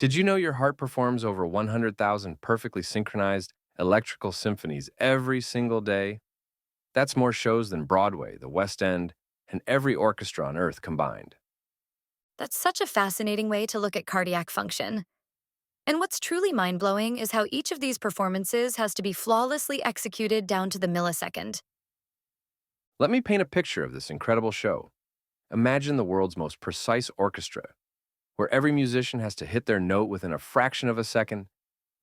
Did you know your heart performs over 100,000 perfectly synchronized electrical symphonies every single day? That's more shows than Broadway, the West End, and every orchestra on Earth combined. That's such a fascinating way to look at cardiac function. And what's truly mind blowing is how each of these performances has to be flawlessly executed down to the millisecond. Let me paint a picture of this incredible show. Imagine the world's most precise orchestra, where every musician has to hit their note within a fraction of a second,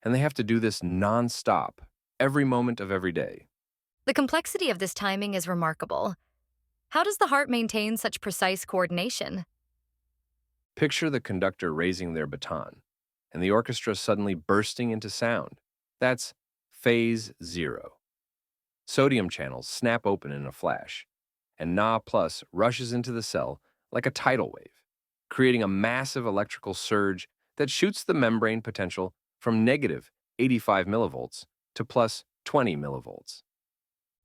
and they have to do this non-stop, every moment of every day. The complexity of this timing is remarkable. How does the heart maintain such precise coordination? Picture the conductor raising their baton, and the orchestra suddenly bursting into sound. That's phase zero. Sodium channels snap open in a flash, and Na plus rushes into the cell like a tidal wave, creating a massive electrical surge that shoots the membrane potential from negative 85 millivolts to plus 20 millivolts.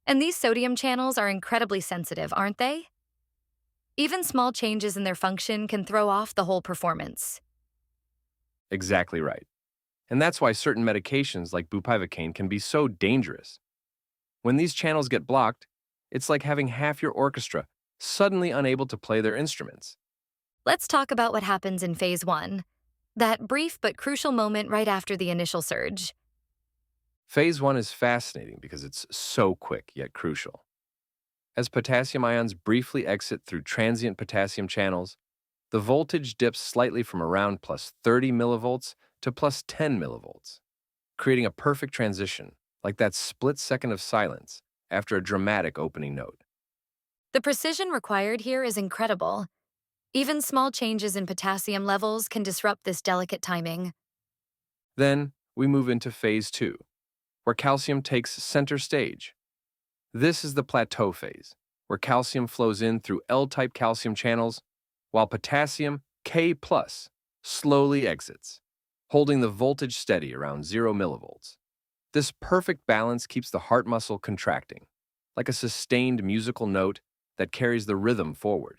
And these sodium channels are incredibly sensitive, aren't they? Even small changes in their function can throw off the whole performance. Exactly right. And that's why certain medications like bupivacaine can be so dangerous. When these channels get blocked, it's like having half your orchestra suddenly unable to play their instruments. Let's talk about what happens in phase one, that brief but crucial moment right after the initial surge. Phase 1 is fascinating because it's so quick yet crucial. As potassium ions briefly exit through transient potassium channels, the voltage dips slightly from around plus 30 millivolts to plus 10 millivolts, creating a perfect transition, like that split second of silence after a dramatic opening note. The precision required here is incredible. Even small changes in potassium levels can disrupt this delicate timing. Then we move into phase 2, where calcium takes center stage. This is the plateau phase, where calcium flows in through L-type calcium channels, while potassium, K+, slowly exits, holding the voltage steady around 0 millivolts. This perfect balance keeps the heart muscle contracting, like a sustained musical note that carries the rhythm forward.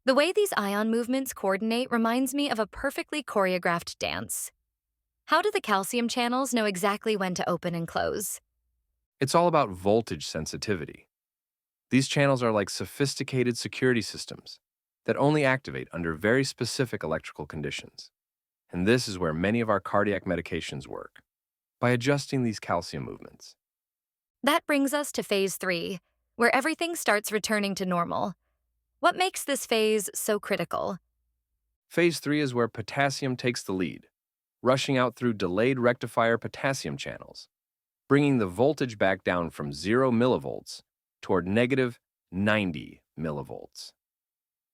The way these ion movements coordinate reminds me of a perfectly choreographed dance. How do the calcium channels know exactly when to open and close? It's all about voltage sensitivity. These channels are like sophisticated security systems that only activate under very specific electrical conditions. And this is where many of our cardiac medications work, by adjusting these calcium movements. That brings us to phase three, where everything starts returning to normal. What makes this phase so critical? Phase 3 is where potassium takes the lead, rushing out through delayed rectifier potassium channels, bringing the voltage back down from 0 millivolts toward negative 90 millivolts.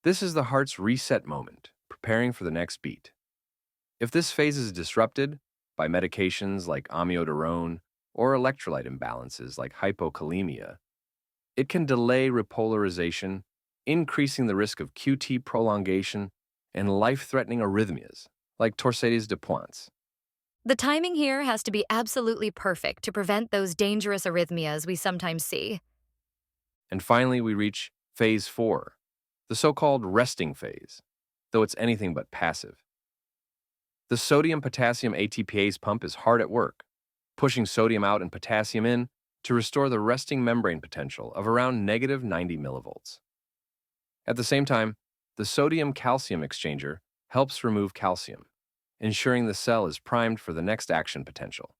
This is the heart's reset moment, preparing for the next beat. If this phase is disrupted by medications like amiodarone or electrolyte imbalances like hypokalemia, it can delay repolarization, increasing the risk of QT prolongation and life-threatening arrhythmias like torsades de pointes. The timing here has to be absolutely perfect to prevent those dangerous arrhythmias we sometimes see. And finally, we reach phase 4, the so-called resting phase, though it's anything but passive. The sodium-potassium ATPase pump is hard at work, pushing sodium out and potassium in to restore the resting membrane potential of around negative 90 millivolts. At the same time, the sodium-calcium exchanger helps remove calcium, ensuring the cell is primed for the next action potential.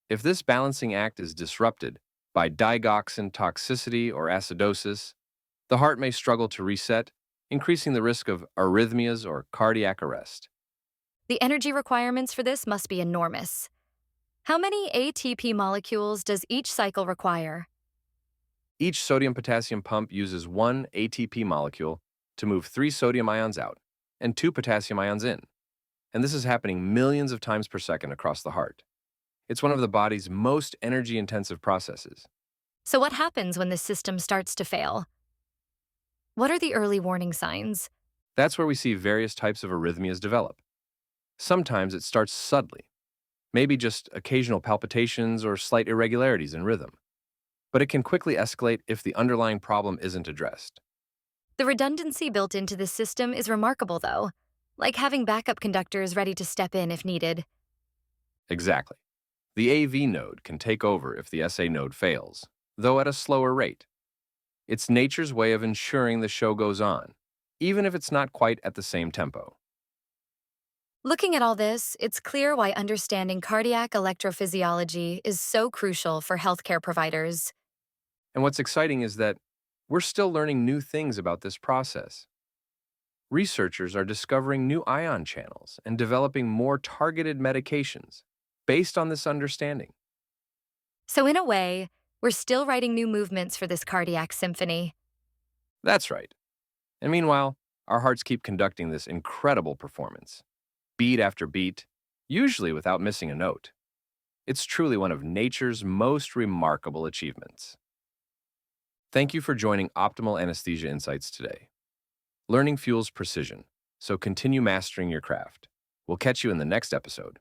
If this balancing act is disrupted by digoxin toxicity or acidosis, the heart may struggle to reset, increasing the risk of arrhythmias or cardiac arrest. The energy requirements for this must be enormous. How many ATP molecules does each cycle require? Each sodium-potassium pump uses one ATP molecule to move 3 sodium ions out and 2 potassium ions in, and this is happening millions of times per second across the heart. It's one of the body's most energy-intensive processes. So what happens when this system starts to fail? What are the early warning signs? That's where we see various types of arrhythmias develop. Sometimes it starts subtly, maybe just occasional palpitations or slight irregularities in rhythm, but it can quickly escalate if the underlying problem isn't addressed. The redundancy built into this system is remarkable, though. like having backup conductors ready to step in if needed. Exactly. The AV node can take over if the SA node fails, though at a slower rate. It's nature's way of ensuring the show goes on, even if it's not quite at the same tempo. Looking at all this, it's clear why understanding cardiac electrophysiology is so crucial for healthcare providers. And what's exciting is that we're still learning new things about this process. Researchers are discovering new ion channels and developing more targeted medications based on this understanding. So, in a way, we're still writing new movements for this cardiac symphony. That's right. And meanwhile, our hearts keep conducting this incredible performance, beat after beat, usually without missing a note. It's truly one of nature's most remarkable achievements. Thank you for joining Optimal Anesthesia Insights today. Learning fuels precision, so continue mastering your craft. We'll catch you in the next episode.